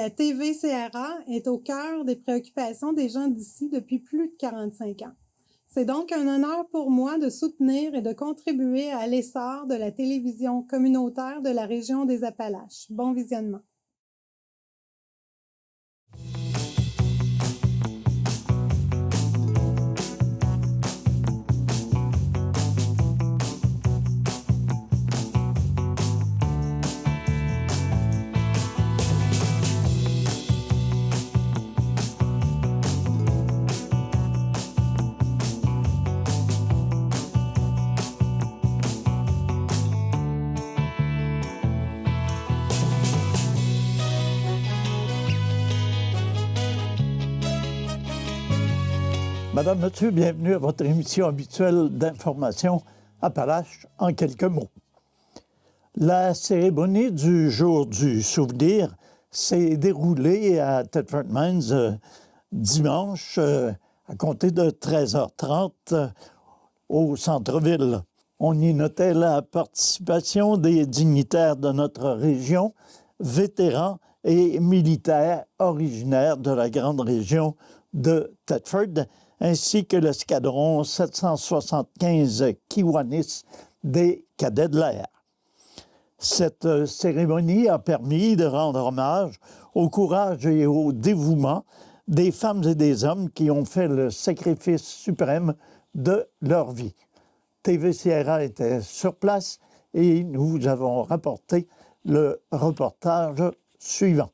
la TV-CRA est au cœur des préoccupations des gens d'ici depuis plus de 45 ans. C'est donc un honneur pour moi de soutenir et de contribuer à l'essor de la télévision communautaire de la région des Appalaches. Bon visionnement. Madame, Monsieur, bienvenue à votre émission habituelle d'information Appalaches en quelques mots. La cérémonie du jour du souvenir s'est déroulée à Thetford Mines dimanche à compter de 13h30 au centre-ville. On y notait la participation des dignitaires de notre région, vétérans et militaires originaires de la grande région de Thetford, ainsi que l'escadron 775 Kiwanis des Cadets de l'air. Cette cérémonie a permis de rendre hommage au courage et au dévouement des femmes et des hommes qui ont fait le sacrifice suprême de leur vie. TV-CRA était sur place et nous vous avons rapporté le reportage suivant.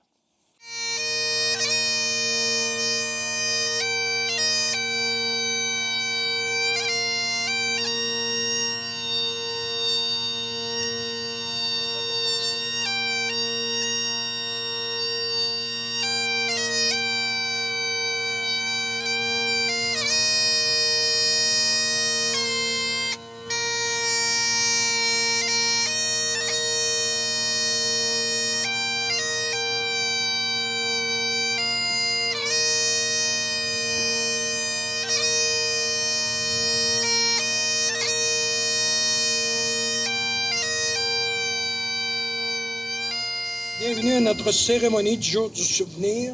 Bienvenue à notre cérémonie du jour du souvenir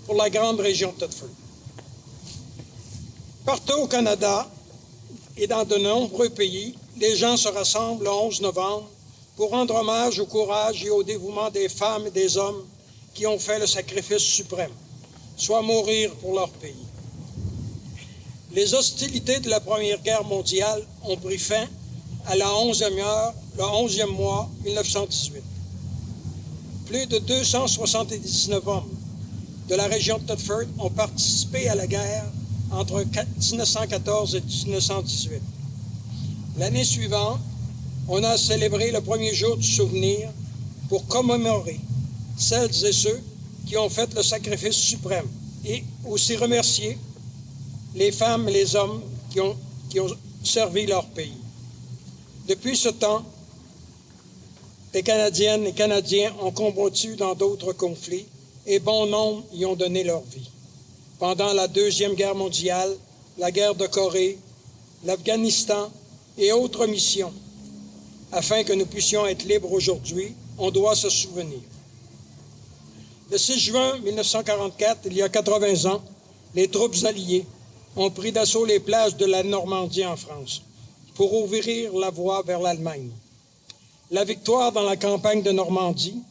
pour la grande région de Thetford. Partout au Canada et dans de nombreux pays, les gens se rassemblent le 11 novembre pour rendre hommage au courage et au dévouement des femmes et des hommes qui ont fait le sacrifice suprême, soit mourir pour leur pays. Les hostilités de la Première Guerre mondiale ont pris fin à la 11e heure, le 11e mois 1918. Plus de 279 hommes de la région de Thetford ont participé à la guerre entre 1914 et 1918. L'année suivante, on a célébré le premier jour du souvenir pour commémorer celles et ceux qui ont fait le sacrifice suprême et aussi remercier les femmes et les hommes qui ont servi leur pays. Depuis ce temps, des Canadiennes et Canadiens ont combattu dans d'autres conflits et bon nombre y ont donné leur vie. Pendant la Deuxième Guerre mondiale, la guerre de Corée, l'Afghanistan et autres missions. Afin que nous puissions être libres aujourd'hui, on doit se souvenir. Le 6 juin 1944, il y a 80 ans, les troupes alliées ont pris d'assaut les plages de la Normandie en France pour ouvrir la voie vers l'Allemagne. La victoire dans la campagne de Normandie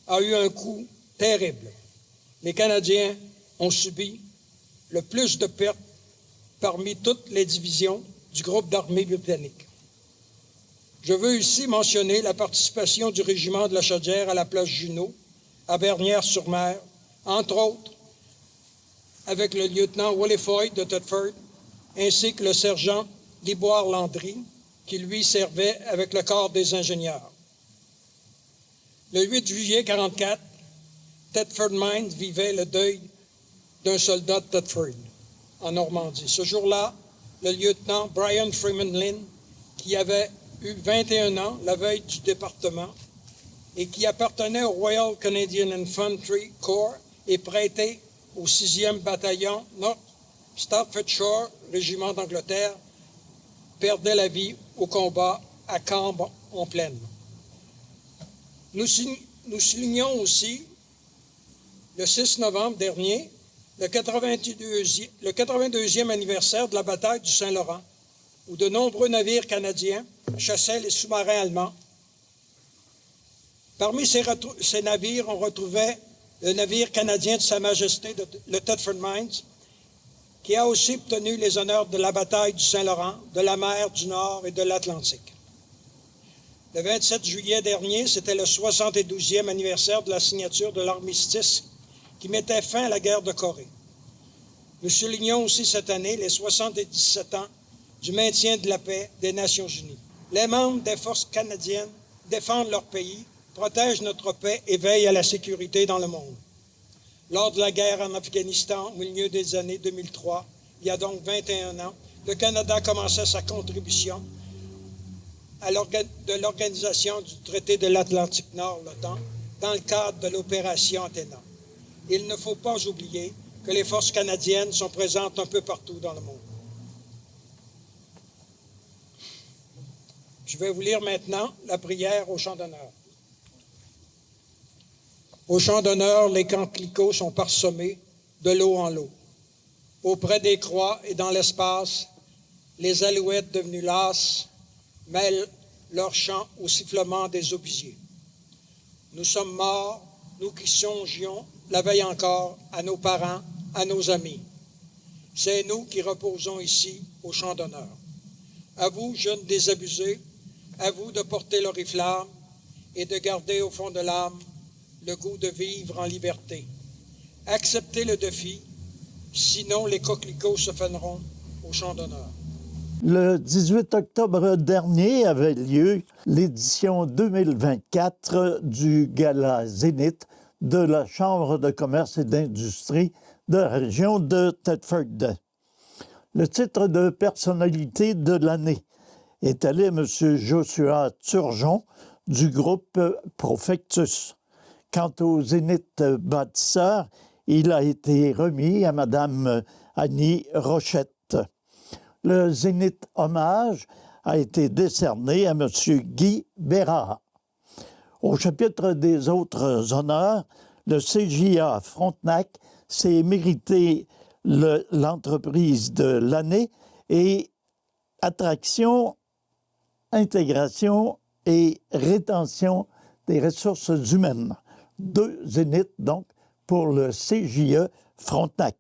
a eu un coup terrible. Les Canadiens ont subi le plus de pertes parmi toutes les divisions du groupe d'armée britannique. Je veux ici mentionner la participation du régiment de la Chaudière à la place Junot, à Bernières-sur-Mer, entre autres, avec le lieutenant Willie Foy de Thetford, ainsi que le sergent Liboire-Landry, qui lui servait avec le corps des ingénieurs. Le 8 juillet 1944, Thetford Mines vivait le deuil d'un soldat de Thetford, en Normandie. Ce jour-là, le lieutenant Brian Freeman Lynn, qui avait eu 21 ans la veille du département et qui appartenait au Royal Canadian Infantry Corps et prêté au 6e bataillon North Staffordshire, régiment d'Angleterre, perdait la vie au combat à Cambres en plaine. Nous soulignons aussi le 6 novembre dernier, le 82e anniversaire de la bataille du Saint-Laurent, où de nombreux navires canadiens chassaient les sous-marins allemands. Parmi ces navires, on retrouvait le navire canadien de Sa Majesté, le Thetford Mines, qui a aussi obtenu les honneurs de la bataille du Saint-Laurent, de la mer du Nord et de l'Atlantique. Le 27 juillet dernier, c'était le 72e anniversaire de la signature de l'armistice qui mettait fin à la guerre de Corée. Nous soulignons aussi cette année les 77 ans du maintien de la paix des Nations unies. Les membres des forces canadiennes défendent leur pays, protègent notre paix et veillent à la sécurité dans le monde. Lors de la guerre en Afghanistan, au milieu des années 2003, il y a donc 21 ans, le Canada commençait sa contribution de l'organisation du traité de l'Atlantique Nord, l'OTAN, dans le cadre de l'opération Athéna. Il ne faut pas oublier que les forces canadiennes sont présentes un peu partout dans le monde. Je vais vous lire maintenant la prière au chant d'honneur. Au chant d'honneur, les coquelicots sont parsemés de lot en lot. Auprès des croix et dans l'espace, les alouettes devenues lasses mêlent leur chant au sifflement des obisiers. Nous sommes morts, nous qui songions, la veille encore, à nos parents, à nos amis. C'est nous qui reposons ici au chant d'honneur. À vous, jeunes désabusés, à vous de porter l'oriflamme et de garder au fond de l'âme le goût de vivre en liberté. Acceptez le défi, sinon les coquelicots se faneront au chant d'honneur. Le 18 octobre dernier avait lieu l'édition 2024 du Gala Zénith de la Chambre de commerce et d'industrie de la région de Thetford. Le titre de personnalité de l'année est allé à M. Joshua Turgeon du groupe Profectus. Quant au Zénith bâtisseur, il a été remis à Mme Annie Rochette. Le Zénith hommage a été décerné à M. Guy Bérard. Au chapitre des autres honneurs, le CJA Frontenac s'est mérité l'entreprise de l'année et attraction, intégration et rétention des ressources humaines. 2 zéniths, donc, pour le CJE Frontenac.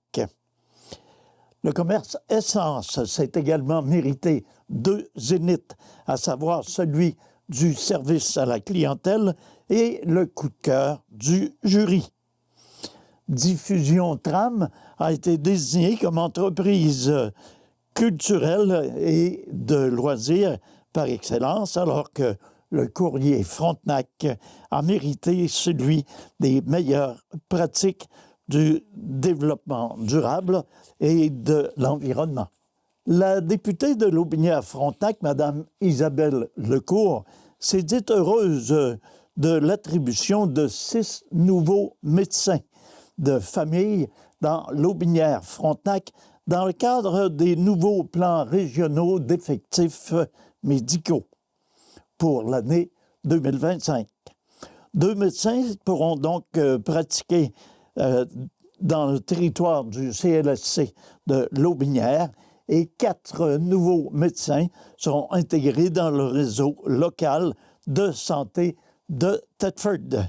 Le commerce Essence s'est également mérité 2 zéniths, à savoir celui du service à la clientèle et le coup de cœur du jury. Diffusion Tram a été désignée comme entreprise culturelle et de loisirs par excellence, alors que le courrier Frontenac a mérité celui des meilleures pratiques du développement durable et de l'environnement. La députée de Lotbinière-Frontenac, Mme Isabelle Lecourt, s'est dite heureuse de l'attribution de 6 nouveaux médecins de famille dans Lotbinière-Frontenac dans le cadre des nouveaux plans régionaux d'effectifs médicaux pour l'année 2025. 2 médecins pourront donc pratiquer dans le territoire du CLSC de Lotbinière et 4 nouveaux médecins seront intégrés dans le réseau local de santé de Thetford.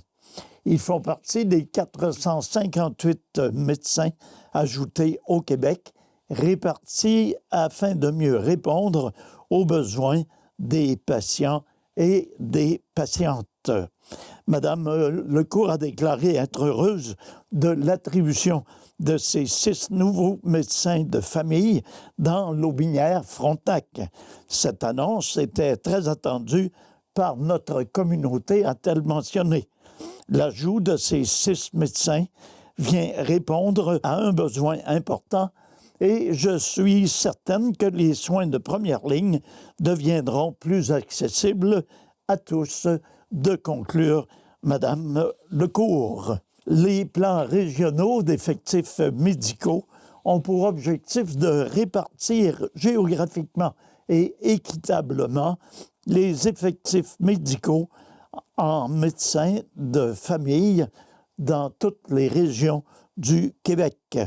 Ils font partie des 458 médecins ajoutés au Québec, répartis afin de mieux répondre aux besoins des patients et des patientes. Madame Lecourt a déclaré être heureuse de l'attribution de ces 6 nouveaux médecins de famille dans Lotbinière-Frontenac. Cette annonce était très attendue par notre communauté, a-t-elle mentionné. L'ajout de ces 6 médecins vient répondre à un besoin important et je suis certaine que les soins de première ligne deviendront plus accessibles à tous, de conclure Mme Lecourt. Les plans régionaux d'effectifs médicaux ont pour objectif de répartir géographiquement et équitablement les effectifs médicaux en médecins de famille dans toutes les régions du Québec.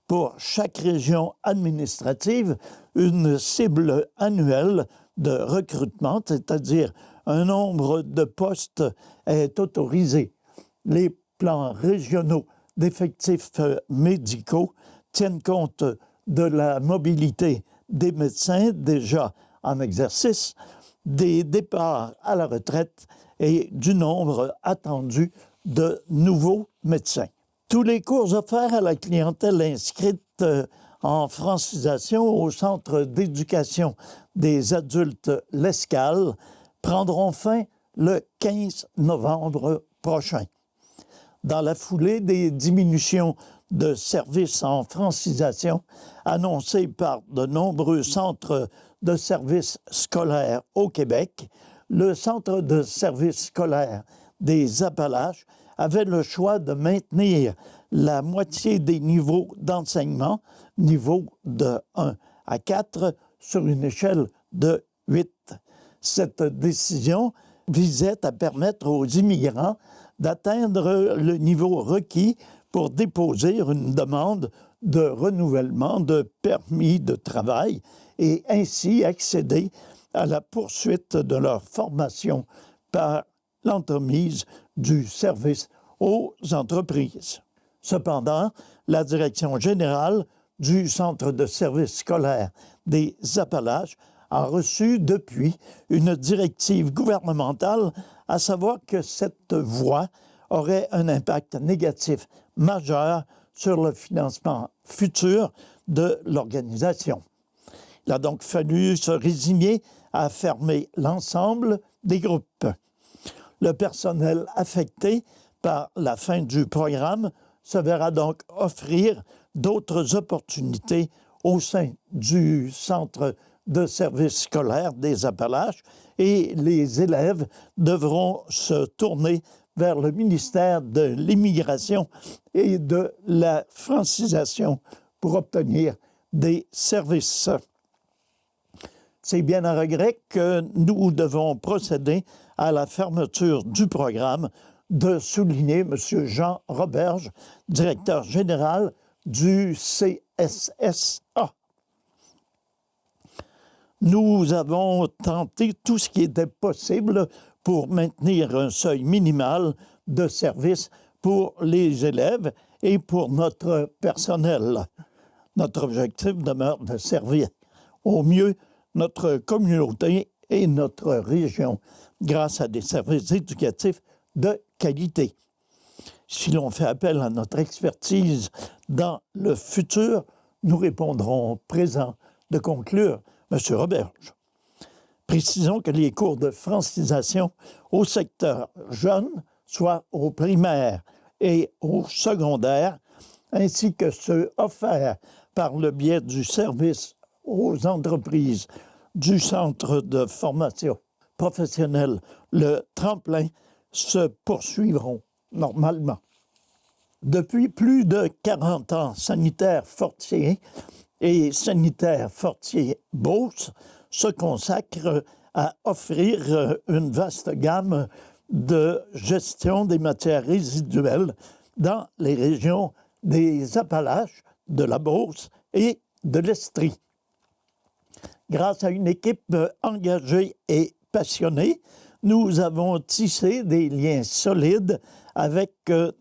Pour chaque région administrative, une cible annuelle de recrutement, c'est-à-dire un nombre de postes, est autorisé. Les plans régionaux d'effectifs médicaux tiennent compte de la mobilité des médecins déjà en exercice, des départs à la retraite et du nombre attendu de nouveaux médecins. Tous les cours offerts à la clientèle inscrite en francisation au Centre d'éducation des adultes L'Escale prendront fin le 15 novembre prochain. Dans la foulée des diminutions de services en francisation annoncées par de nombreux centres de services scolaires au Québec, le Centre de services scolaires des Appalaches avait le choix de maintenir la moitié des niveaux d'enseignement, niveau de 1 à 4, sur une échelle de 8. Cette décision visait à permettre aux immigrants d'atteindre le niveau requis pour déposer une demande de renouvellement de permis de travail et ainsi accéder à la poursuite de leur formation par l'entremise du service aux entreprises. Cependant, la direction générale du Centre de services scolaires des Appalaches a reçu depuis une directive gouvernementale, à savoir que cette voie aurait un impact négatif majeur sur le financement futur de l'organisation. Il a donc fallu se résigner à fermer l'ensemble des groupes. Le personnel affecté par la fin du programme se verra donc offrir d'autres opportunités au sein du Centre de services scolaires des Appalaches et les élèves devront se tourner vers le ministère de l'Immigration et de la francisation pour obtenir des services. C'est bien un regret que nous devons procéder à la fermeture du programme, de souligner M. Jean Roberge, directeur général du CSSA. Nous avons tenté tout ce qui était possible pour maintenir un seuil minimal de service pour les élèves et pour notre personnel. Notre objectif demeure de servir au mieux notre communauté et notre région grâce à des services éducatifs de qualité. Si l'on fait appel à notre expertise dans le futur, nous répondrons présent de conclure M. Roberge. Précisons que les cours de francisation au secteur jeune, soit au primaire et au secondaire, ainsi que ceux offerts par le biais du service aux entreprises du Centre de formation professionnelle, le Tremplin, se poursuivront normalement. Depuis plus de 40 ans, Sanitaire Fortier et Sanitaire Fortier Beauce se consacrent à offrir une vaste gamme de gestion des matières résiduelles dans les régions des Appalaches, de la Beauce et de l'Estrie. Grâce à une équipe engagée et passionnée, nous avons tissé des liens solides avec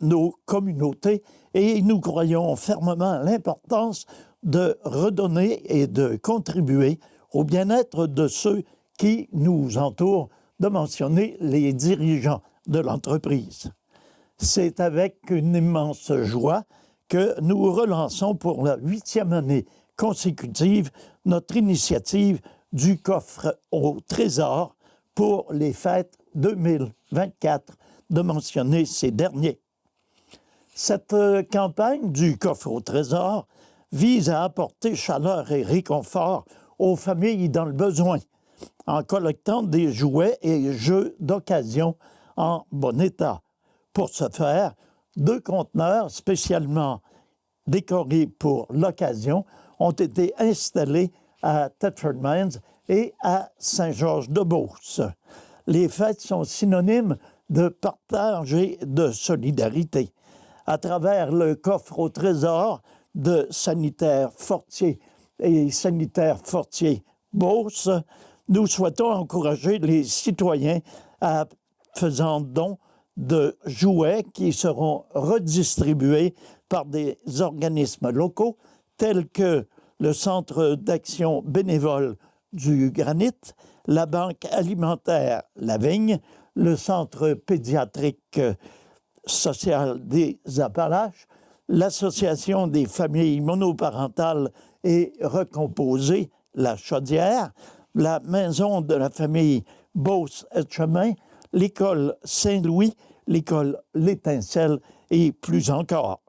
nos communautés et nous croyons fermement à l'importance de redonner et de contribuer au bien-être de ceux qui nous entourent, de mentionner les dirigeants de l'entreprise. C'est avec une immense joie que nous relançons pour la 8e année consécutive notre initiative du coffre au trésor pour les fêtes 2024, de mentionner ces derniers. Cette campagne du coffre au trésor vise à apporter chaleur et réconfort aux familles dans le besoin, en collectant des jouets et jeux d'occasion en bon état. Pour ce faire, 2 conteneurs spécialement décorés pour l'occasion ont été installés à Thetford Mines et à Saint-Georges-de-Beauce. Les fêtes sont synonymes de partage et de solidarité. à travers le coffre au trésor de Sanitaire Fortier et Sanitaire Fortier Beauce, nous souhaitons encourager les citoyens à faisant don de jouets qui seront redistribués par des organismes locaux tels que le Centre d'action bénévole du Granit, la Banque alimentaire La Vigne, le Centre pédiatrique social des Appalaches, l'Association des familles monoparentales et recomposées, la Chaudière, la Maison de la famille Beauce-Etchemin, l'école Saint-Louis, l'école L'Étincelle et plus encore.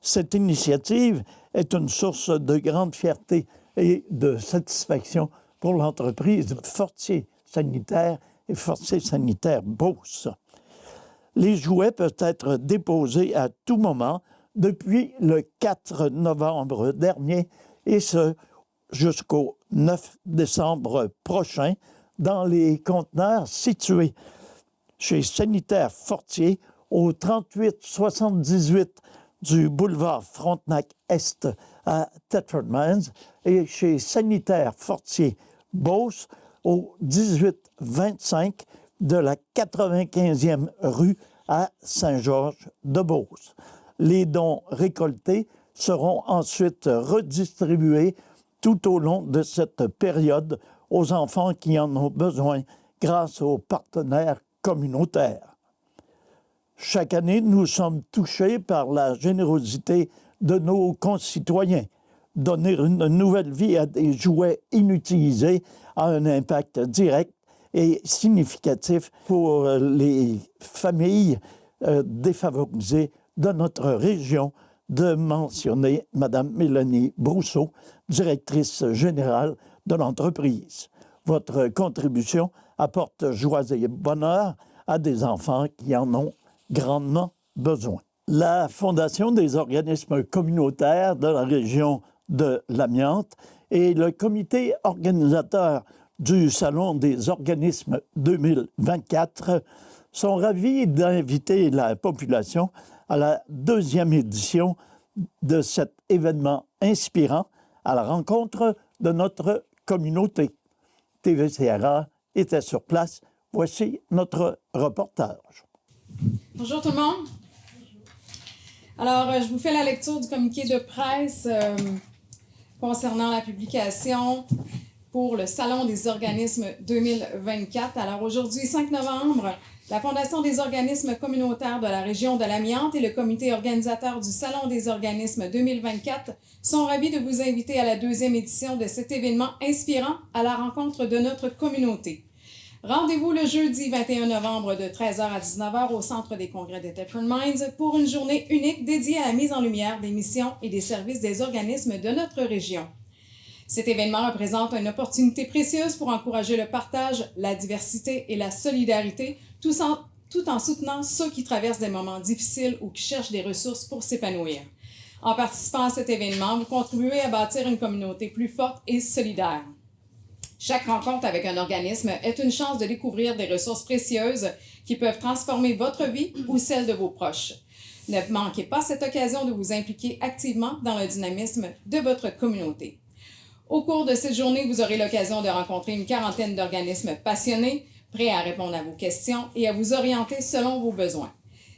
Cette initiative est une source de grande fierté et de satisfaction pour l'entreprise Fortier Sanitaire et Fortier Sanitaire Beauce. Les jouets peuvent être déposés à tout moment depuis le 4 novembre dernier et ce jusqu'au 9 décembre prochain dans les conteneurs situés chez Sanitaire Fortier au 3878 du boulevard Frontenac-Est à Thetford Mines et chez Sanitaire Fortier Beauce au 1825 de la 95e rue à Saint-Georges-de-Beauce. Les dons récoltés seront ensuite redistribués tout au long de cette période aux enfants qui en ont besoin grâce aux partenaires communautaires. Chaque année, nous sommes touchés par la générosité de nos concitoyens. Donner une nouvelle vie à des jouets inutilisés a un impact direct et significatif pour les familles défavorisées de notre région, de mentionner Mme Mélanie Brousseau, directrice générale de l'entreprise. Votre contribution apporte joie et bonheur à des enfants qui en ont grandement besoin. La Fondation des organismes communautaires de la région de l'Amiante et le comité organisateur du Salon des organismes 2024 sont ravis d'inviter la population à la deuxième édition de cet événement inspirant à la rencontre de notre communauté. TVCRA était sur place. Voici notre reportage. Bonjour tout le monde. Alors, je vous fais la lecture du communiqué de presse concernant la publication pour le Salon des organismes 2024. Alors, aujourd'hui, 5 novembre, la Fondation des organismes communautaires de la région de l'Amiante et le comité organisateur du Salon des organismes 2024 sont ravis de vous inviter à la deuxième édition de cet événement inspirant à la rencontre de notre communauté. Rendez-vous le jeudi 21 novembre de 13h à 19h au Centre des congrès de Thetford Mines pour une journée unique dédiée à la mise en lumière des missions et des services des organismes de notre région. Cet événement représente une opportunité précieuse pour encourager le partage, la diversité et la solidarité, tout en soutenant ceux qui traversent des moments difficiles ou qui cherchent des ressources pour s'épanouir. En participant à cet événement, vous contribuez à bâtir une communauté plus forte et solidaire. Chaque rencontre avec un organisme est une chance de découvrir des ressources précieuses qui peuvent transformer votre vie ou celle de vos proches. Ne manquez pas cette occasion de vous impliquer activement dans le dynamisme de votre communauté. Au cours de cette journée, vous aurez l'occasion de rencontrer une quarantaine d'organismes passionnés, prêts à répondre à vos questions et à vous orienter selon vos besoins.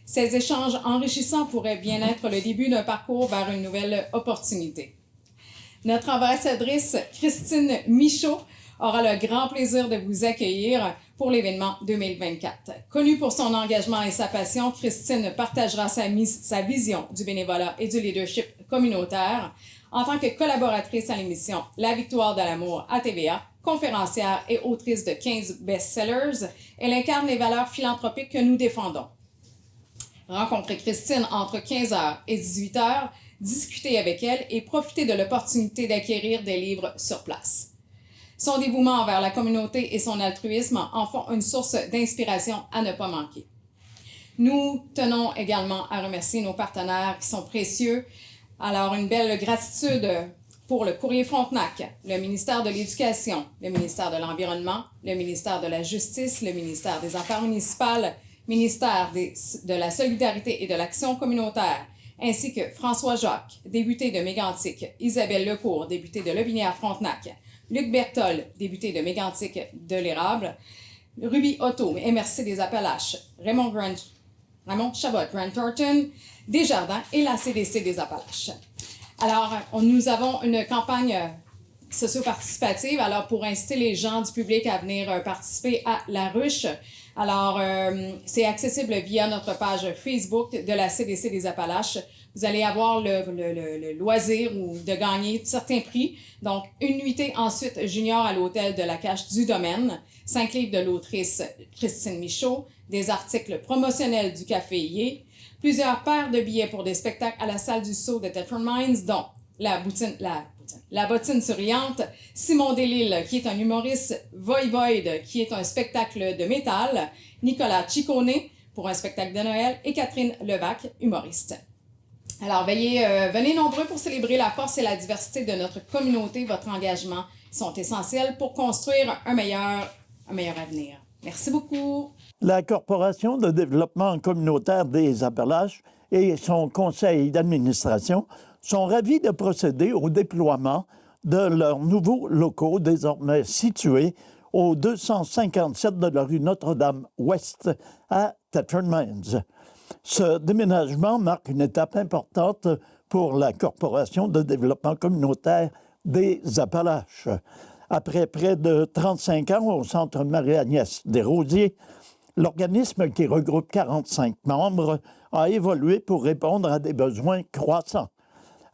Ces échanges enrichissants pourraient bien être le début d'un parcours vers une nouvelle opportunité. Notre ambassadrice Christine Michaud aura le grand plaisir de vous accueillir pour l'événement 2024. Connue pour son engagement et sa passion, Christine partagera sa vision du bénévolat et du leadership communautaire en tant que collaboratrice à l'émission La Victoire de l'amour à TVA, conférencière et autrice de 15 best-sellers. Elle incarne les valeurs philanthropiques que nous défendons. Rencontrez Christine entre 15h et 18h, discutez avec elle et profitez de l'opportunité d'acquérir des livres sur place. Son dévouement envers la communauté et son altruisme en font une source d'inspiration à ne pas manquer. Nous tenons également à remercier nos partenaires qui sont précieux. Alors, une belle gratitude pour le Courrier Frontenac, le ministère de l'Éducation, le ministère de l'Environnement, le ministère de la Justice, le ministère des Affaires municipales, ministère de la Solidarité et de l'Action communautaire, ainsi que François Jacques, député de Mégantic, Isabelle Lecourt, députée de Lobinière-Frontenac, Luc Berthold, député de Mégantic de l'Érable, Ruby Otto, MRC des Appalaches, Raymond Chabot, Grant Thornton, Desjardins et la CDC des Appalaches. Alors, nous avons une campagne socio-participative, alors pour inciter les gens du public à venir participer à la ruche. Alors, c'est accessible via notre page Facebook de la CDC des Appalaches. Vous allez avoir le loisir ou de gagner certains prix. Donc, une nuitée ensuite junior à l'hôtel de la Cache du Domaine, 5 livres de l'autrice Christine Michaud, des articles promotionnels du Café Yé, plusieurs paires de billets pour des spectacles à la salle du Saut de Thetford Mines, dont La bottine souriante, Simon Delille, qui est un humoriste, Voivode, qui est un spectacle de métal, Nicolas Ciccone, pour un spectacle de Noël, et Catherine Levac, humoriste. Alors, venez nombreux pour célébrer la force et la diversité de notre communauté. Votre engagement sont essentiels pour construire un meilleur avenir. Merci beaucoup. La Corporation de développement communautaire des Appalaches et son conseil d'administration sont ravis de procéder au déploiement de leurs nouveaux locaux désormais situés au 257 de la rue Notre-Dame-Ouest à Thetford Mines. Ce déménagement marque une étape importante pour la Corporation de développement communautaire des Appalaches. Après près de 35 ans au Centre Marie-Agnès Desrosiers, l'organisme qui regroupe 45 membres a évolué pour répondre à des besoins croissants.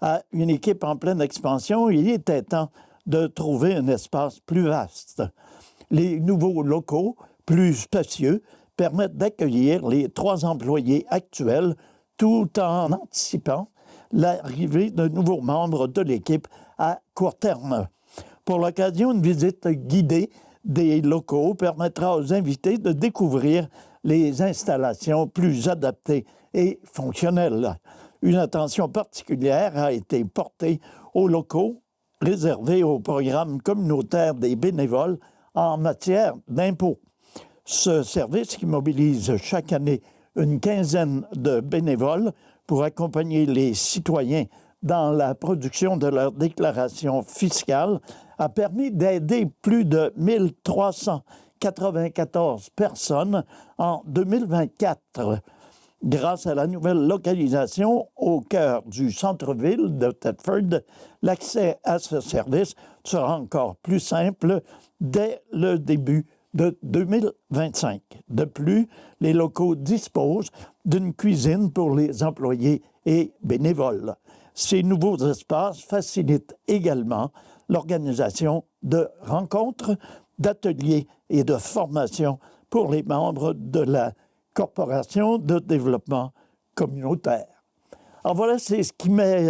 À une équipe en pleine expansion, il était temps de trouver un espace plus vaste. Les nouveaux locaux, plus spacieux, permettent d'accueillir les 3 employés actuels tout en anticipant l'arrivée de nouveaux membres de l'équipe à court terme. Pour l'occasion, une visite guidée des locaux permettra aux invités de découvrir les installations plus adaptées et fonctionnelles. Une attention particulière a été portée aux locaux réservés au programme communautaire des bénévoles en matière d'impôts. Ce service qui mobilise chaque année une quinzaine de bénévoles pour accompagner les citoyens dans la production de leur déclaration fiscale a permis d'aider plus de 1394 personnes en 2024. Grâce à la nouvelle localisation au cœur du centre-ville de Thetford, l'accès à ce service sera encore plus simple dès le début de 2025. De plus, les locaux disposent d'une cuisine pour les employés et bénévoles. Ces nouveaux espaces facilitent également l'organisation de rencontres, d'ateliers et de formations pour les membres de la Corporation de développement communautaire. Alors voilà, c'est ce qui met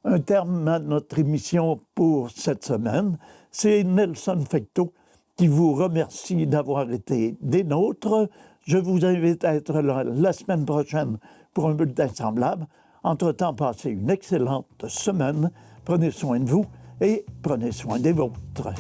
un terme à notre émission pour cette semaine. C'est Nelson Fecteau qui vous remercie d'avoir été des nôtres. Je vous invite à être là la semaine prochaine pour un bulletin semblable. Entre-temps, passez une excellente semaine. Prenez soin de vous et prenez soin des vôtres.